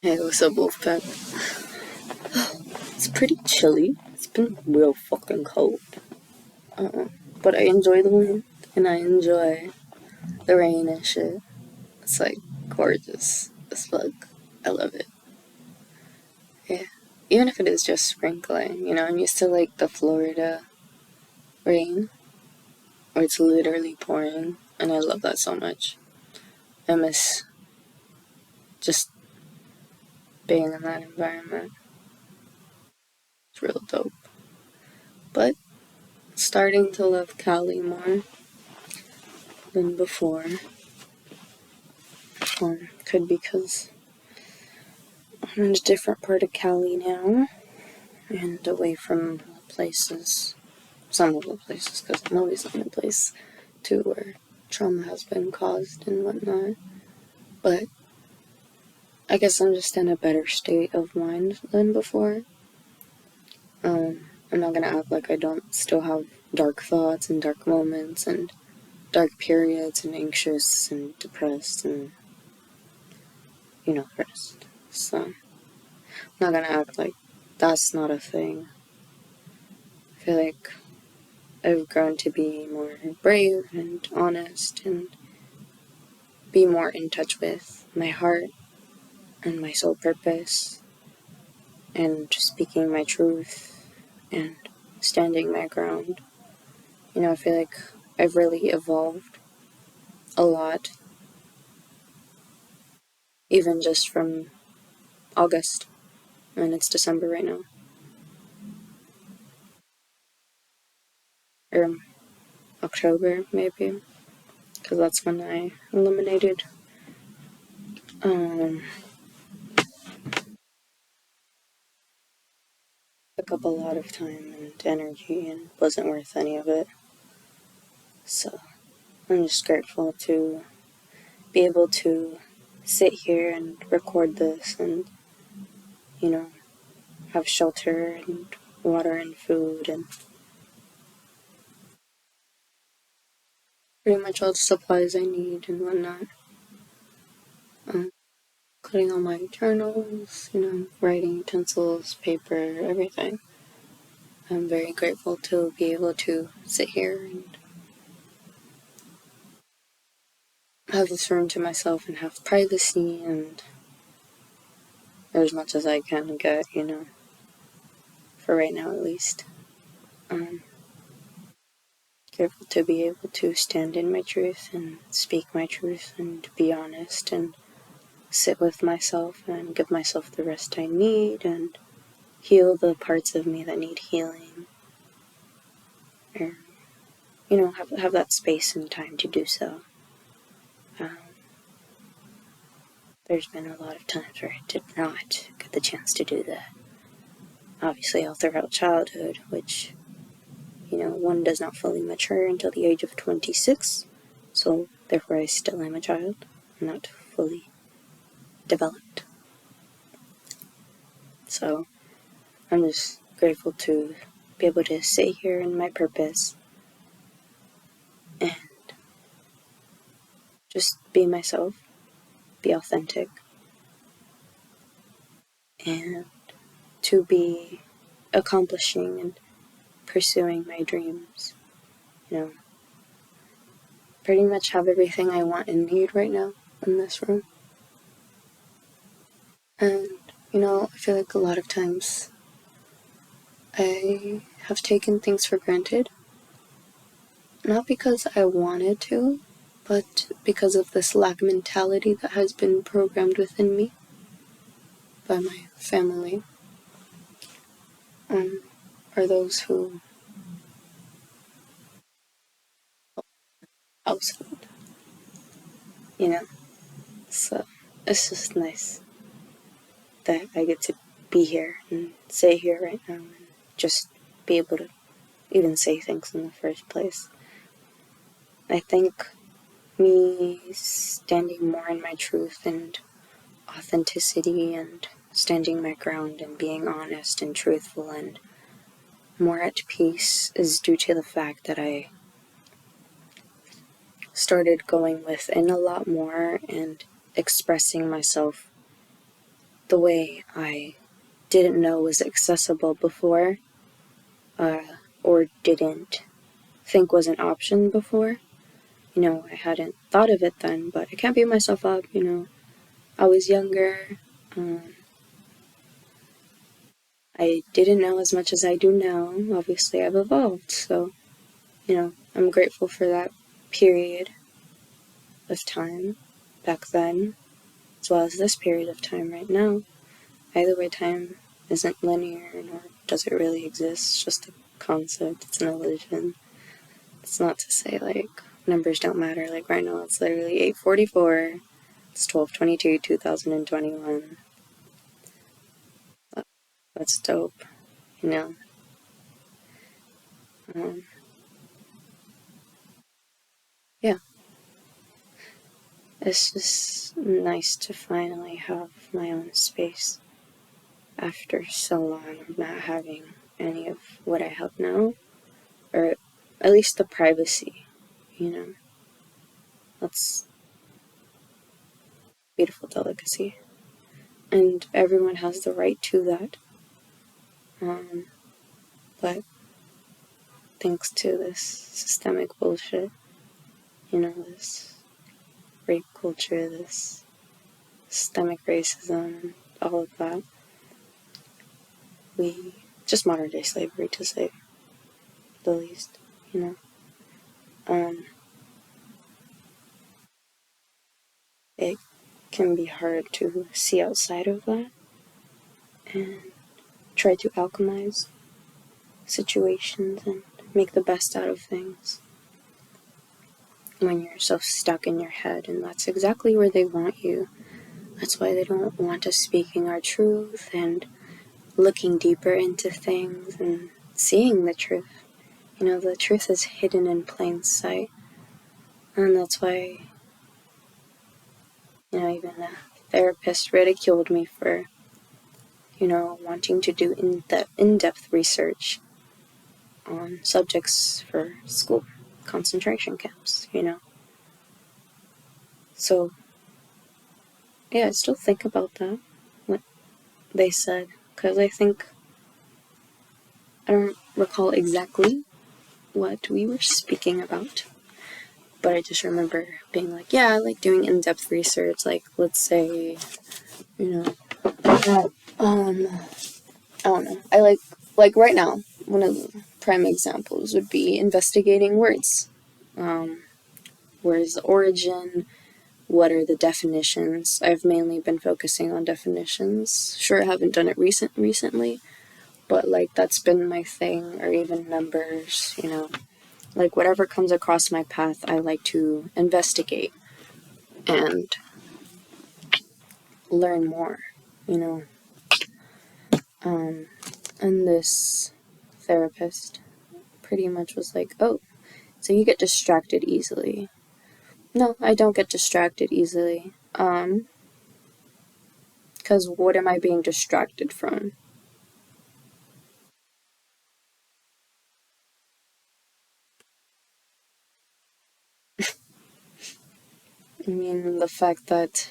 Hey, what's up, Wolfpack? It's pretty chilly. It's been real fucking cold. Uh, but I enjoy the wind and I enjoy the rain and shit. It's like gorgeous as fuck. I love it. Yeah. Even if it is just sprinkling, I'm used to like the Florida rain where it's literally pouring, and I love that so much. I miss just being in that environment. It's real dope. But starting to love Cali more than before. Could be because I'm in a different part of Cali now and away from places, some of the places, because I'm always in a place too where trauma has been caused and whatnot. But I guess I'm just in a better state of mind than before. I'm not gonna act like I don't still have dark thoughts and dark moments and dark periods and anxious and depressed and the rest. So I'm not gonna act like that's not a thing. I feel like I've grown to be more brave and honest and be more in touch with my heart and my soul purpose and speaking my truth and standing my ground. I feel like I've really evolved a lot, even just from August, and it's December right now, or October maybe, because that's when I eliminated took up a lot of time and energy and wasn't worth any of it. So I'm just grateful to be able to sit here and record this and, have shelter and water and food and pretty much all the supplies I need and whatnot. Including all my journals, writing utensils, paper, everything. I'm very grateful to be able to sit here and have this room to myself and have privacy and as much as I can get, for right now at least. Grateful to be able to stand in my truth and speak my truth and be honest and sit with myself and give myself the rest I need and heal the parts of me that need healing. Or, have that space and time to do so. There's been a lot of times where I did not get the chance to do that. Obviously, all throughout childhood, which, one does not fully mature until the age of 26. So, therefore, I still am a child. I'm not fully developed. So, I'm just grateful to be able to sit here in my purpose and just be myself, be authentic, and to be accomplishing and pursuing my dreams. Pretty much have everything I want and need right now in this room. And, I feel like a lot of times I have taken things for granted. Not because I wanted to, but because of this lack mentality that has been programmed within me by my family, or those who household, you know. So it's just nice that I get to be here and sit here right now and just be able to even say things in the first place. I think me standing more in my truth and authenticity and standing my ground and being honest and truthful and more at peace is due to the fact that I started going within a lot more and expressing myself the way I didn't know was accessible before, or didn't think was an option before. I hadn't thought of it then, but I can't beat myself up, I was younger. I didn't know as much as I do now. Obviously, I've evolved, so, I'm grateful for that period of time back then, as well as this period of time right now. Either way, time isn't linear, nor does it really exist. It's just a concept, it's an illusion. It's not to say, numbers don't matter. Right now, it's literally 8:44. It's 12/22/2021. That's dope, you know? Yeah. It's just nice to finally have my own space after so long of not having any of what I have now, or at least the privacy, That's a beautiful delicacy. And everyone has the right to that. But thanks to this systemic bullshit, this rape culture, this systemic racism, all of that, just modern day slavery, to say the least, it can be hard to see outside of that and try to alchemize situations and make the best out of things when you're so stuck in your head, and that's exactly where they want you. That's why they don't want us speaking our truth and looking deeper into things and seeing the truth. The truth is hidden in plain sight. And that's why, even a therapist ridiculed me for, wanting to do in-depth research on subjects for school, concentration camps, So, yeah, I still think about that, what they said, because I don't recall exactly what we were speaking about, but I just remember being like, yeah, I like doing in-depth research, let's say, I don't know, I like right now, one of the prime examples would be investigating words. Where is the origin? What are the definitions? I've mainly been focusing on definitions. Sure, I haven't done it recently, but that's been my thing, or even numbers, whatever comes across my path, I like to investigate and learn more, And this therapist pretty much was like, oh, so you get distracted easily. No, I don't get distracted easily. Because what am I being distracted from? I mean, the fact that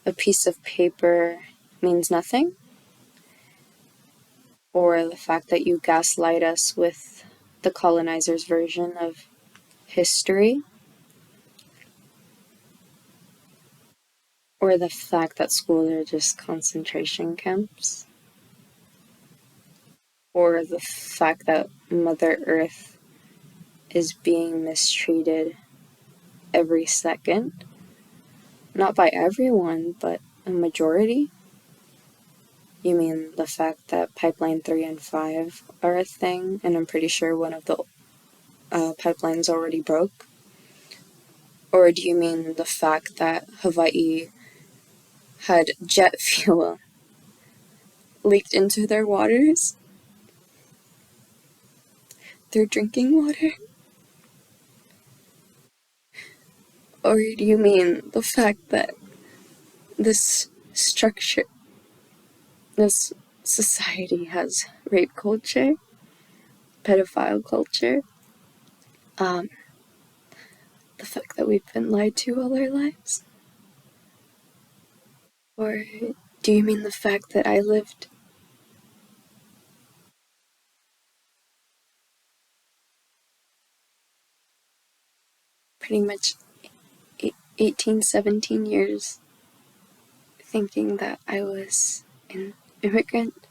a piece of paper means nothing? Or the fact that you gaslight us with the colonizer's version of history? Or the fact that schools are just concentration camps? Or the fact that Mother Earth is being mistreated every second? Not by everyone, but a majority? You mean the fact that Pipeline 3 and 5 are a thing, and I'm pretty sure one of the pipelines already broke? Or do you mean the fact that Hawaii had jet fuel leaked into their waters? Their drinking water? Or do you mean the fact that this structure, this society has rape culture, pedophile culture, the fact that we've been lied to all our lives? Or Do you mean the fact that I lived pretty much 18, 17 years thinking that I was an immigrant,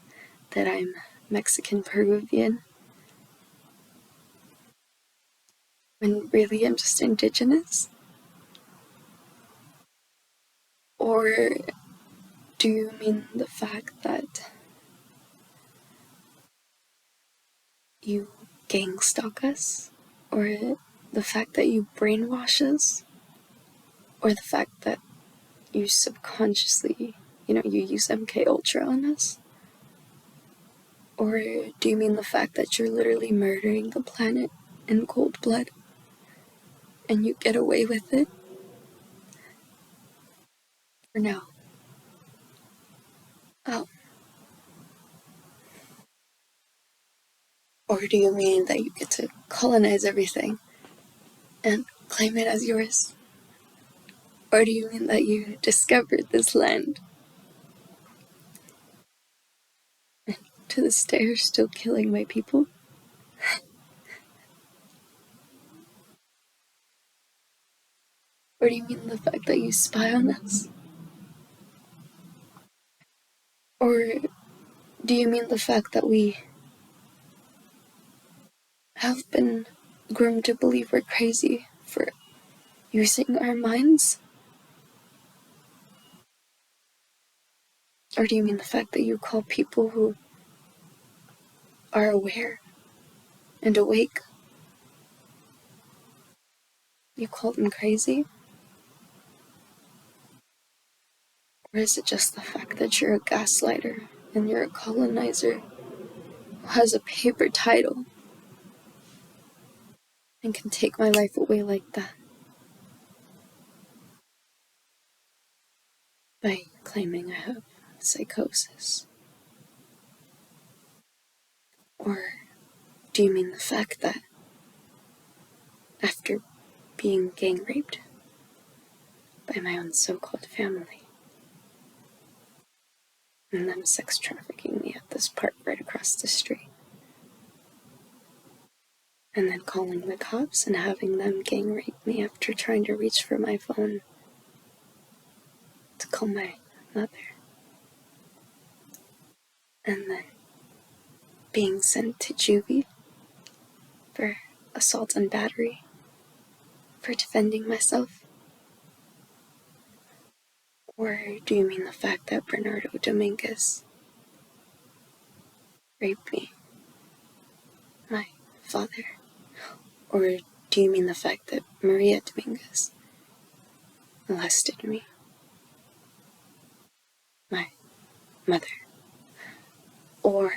that I'm Mexican Peruvian, when really I'm just indigenous? Or do you mean the fact that you gang stalk us? Or the fact that you brainwash us? Or the fact that you subconsciously, you use MK Ultra on us? Or do you mean the fact that you're literally murdering the planet in cold blood and you get away with it? Or no? Oh. Or do you mean that you get to colonize everything and claim it as yours? Or do you mean that you discovered this land and to this day are still killing my people? Or do you mean the fact that you spy on us? Or do you mean the fact that we have been groomed to believe we're crazy for using our minds? Or do you mean the fact that you call people who are aware and awake, you call them crazy? Or is it just the fact that you're a gaslighter and you're a colonizer who has a paper title and can take my life away like that by claiming I have psychosis? Or do you mean the fact that after being gang raped by my own so-called family and them sex trafficking me at this park right across the street, and then calling the cops and having them gang rape me after trying to reach for my phone to call my mother, and then being sent to juvie for assault and battery for defending myself? Or do you mean the fact that Bernardo Dominguez raped me, my father? Or do you mean the fact that Maria Dominguez molested me, my mother? Or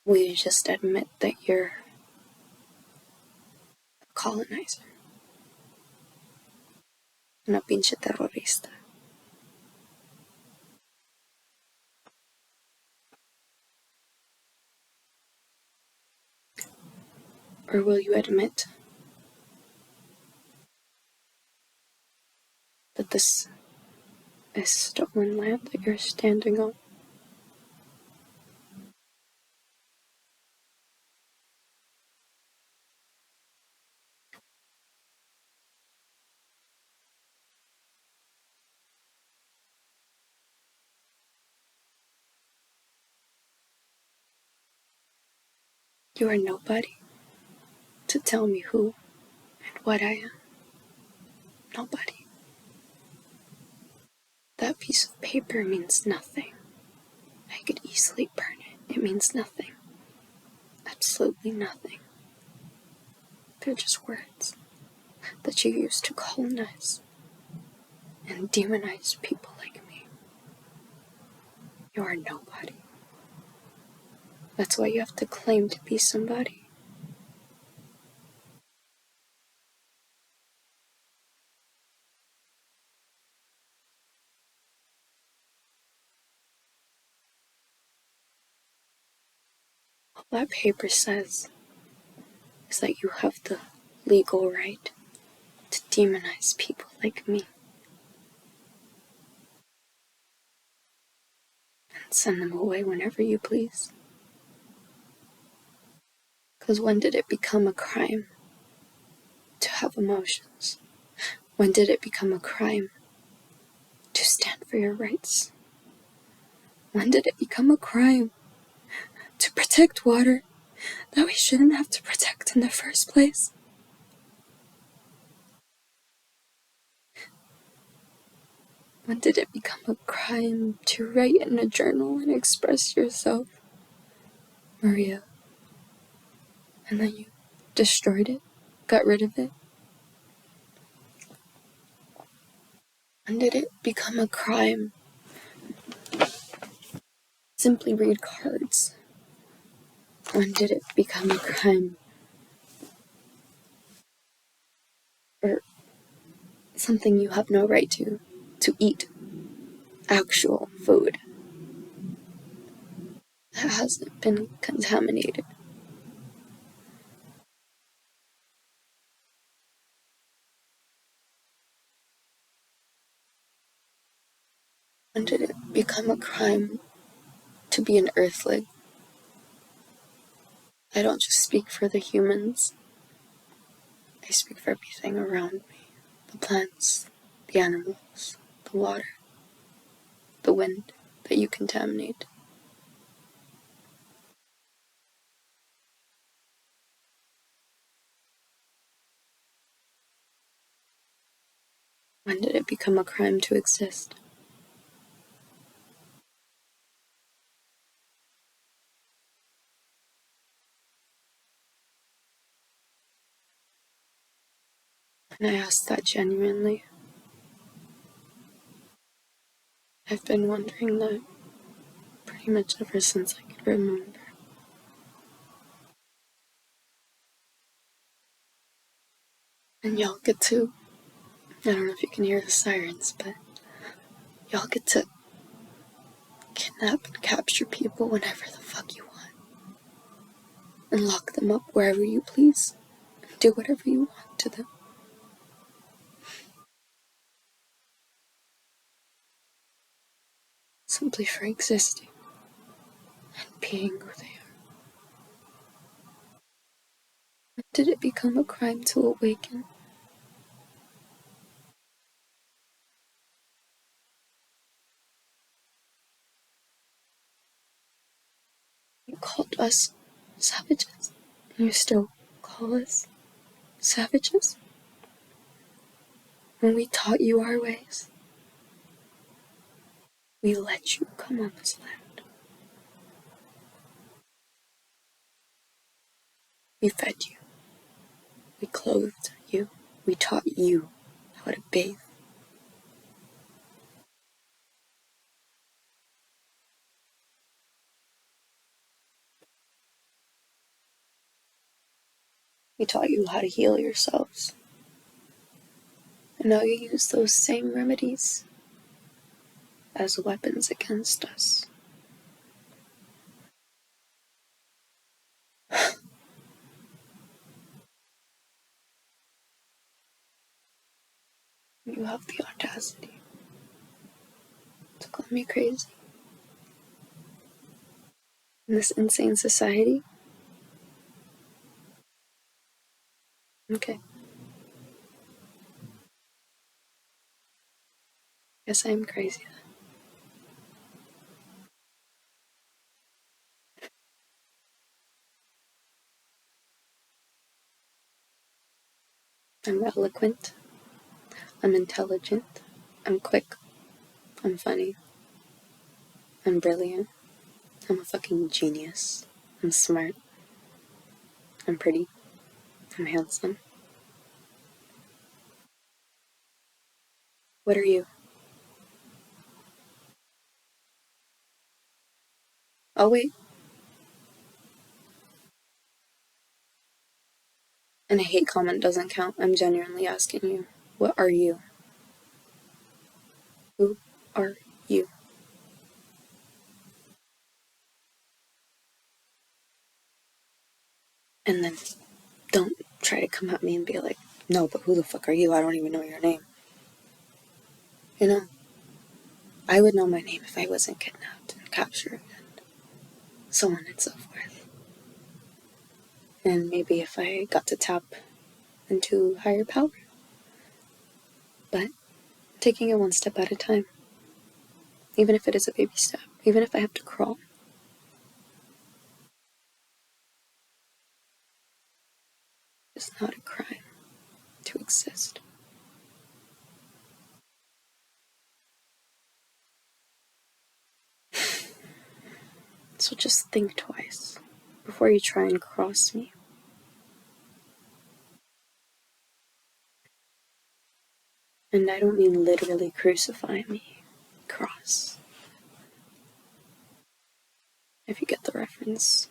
will you just admit that you're a colonizer, una pinche terrorista? Or will you admit that this is stolen land that you're standing on? You are nobody to tell me who and what I am. Nobody. That piece of paper means nothing. I could easily burn it. It means nothing. Absolutely nothing. They're just words that you use to colonize and demonize people like me. You are nobody. That's why you have to claim to be somebody. All that paper says is that you have the legal right demonize people like me and send them away whenever you please. Because when did it become a crime to have emotions? When did it become a crime to stand for your rights? When did it become a crime to protect water that we shouldn't have to protect in the first place? When did it become a crime to write in a journal and express yourself, Maria? And then you destroyed it, got rid of it? When did it become a crime? Simply read cards. When did it become a crime? Or something you have no right to eat actual food that hasn't been contaminated? When did it become a crime to be an earthling? I don't just speak for the humans. I speak for everything around me. The plants, the animals, the water, the wind that you contaminate. When did it become a crime to exist? And I ask that genuinely. I've been wondering that pretty much ever since I could remember. And y'all get to, I don't know if you can hear the sirens, but y'all get to kidnap and capture people whenever the fuck you want. And lock them up wherever you please. And do whatever you want to them. Simply for existing and being who they are. When did it become a crime to awaken? You called us savages. And you still call us savages? When we taught you our ways, we let you come on this land. We fed you. We clothed you. We taught you how to bathe. We taught you how to heal yourselves. And now you use those same remedies as weapons against us. You have the audacity to call me crazy. In this insane society? Okay. Guess I'm crazy then. I'm eloquent. I'm intelligent. I'm quick. I'm funny. I'm brilliant. I'm a fucking genius. I'm smart. I'm pretty. I'm handsome. What are you? Oh, wait. And a hate comment doesn't count. I'm genuinely asking you. What are you? Who are you? And then don't try to come at me and be like, No, but who the fuck are you? I don't even know your name. You know, I would know my name if I wasn't kidnapped and captured and so on and so forth. And maybe if I got to tap into higher power. But taking it one step at a time. Even if it is a baby step. Even if I have to crawl. It's not a crime to exist. So just think twice before you try and cross me. And I don't mean literally crucify me. Cross. If you get the reference.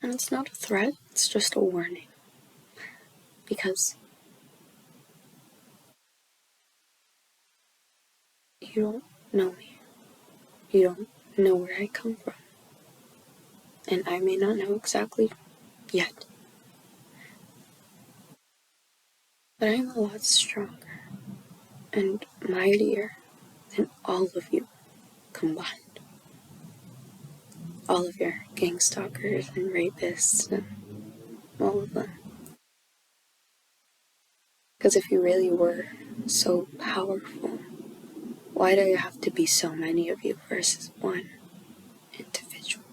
And it's not a threat, it's just a warning. Because you don't know me. You don't know where I come from. And I may not know exactly yet. But I'm a lot stronger and mightier than all of you combined. All of your gang stalkers and rapists and all of them. Because if you really were so powerful, why do you have to be so many of you versus one individual?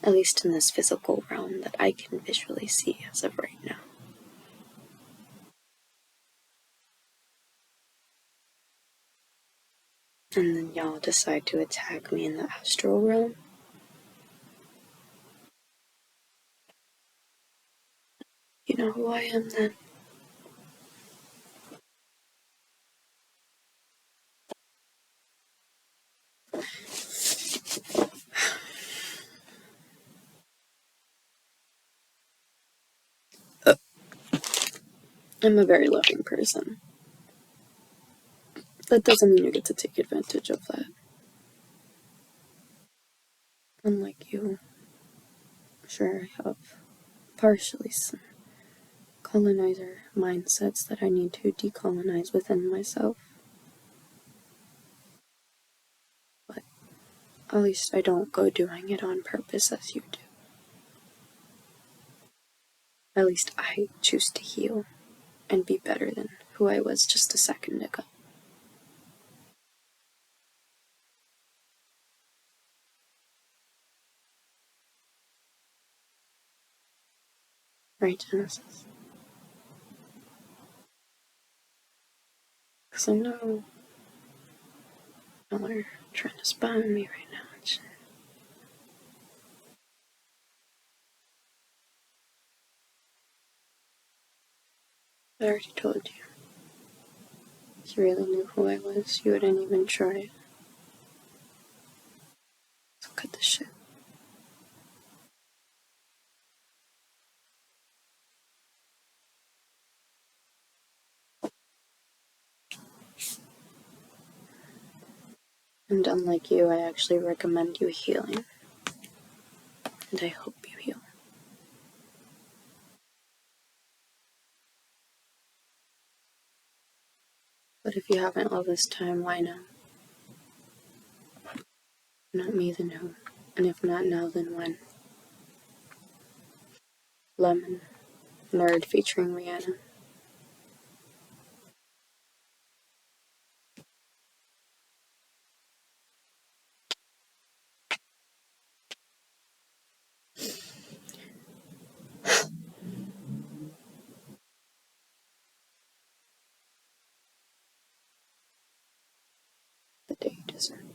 At least in this physical realm that I can visually see as of right now. And then y'all decide to attack me in the astral realm? You know who I am then? I'm a very loving person. That doesn't mean you get to take advantage of that. Unlike you, sure, I have partially some colonizer mindsets that I need to decolonize within myself. But at least I don't go doing it on purpose as you do. At least I choose to heal and be better than who I was just a second ago. Right, Genesis? Because I know y'all are trying to spy on me right now and shit. I already told you. If you really knew who I was, you wouldn't even try. So cut the shit. And unlike you, I actually recommend you healing. And I hope you heal. But if you haven't all this time, why now? Not me, then who? And if not now, then when? Lemon. Nerd featuring Rihanna. The day you deserve.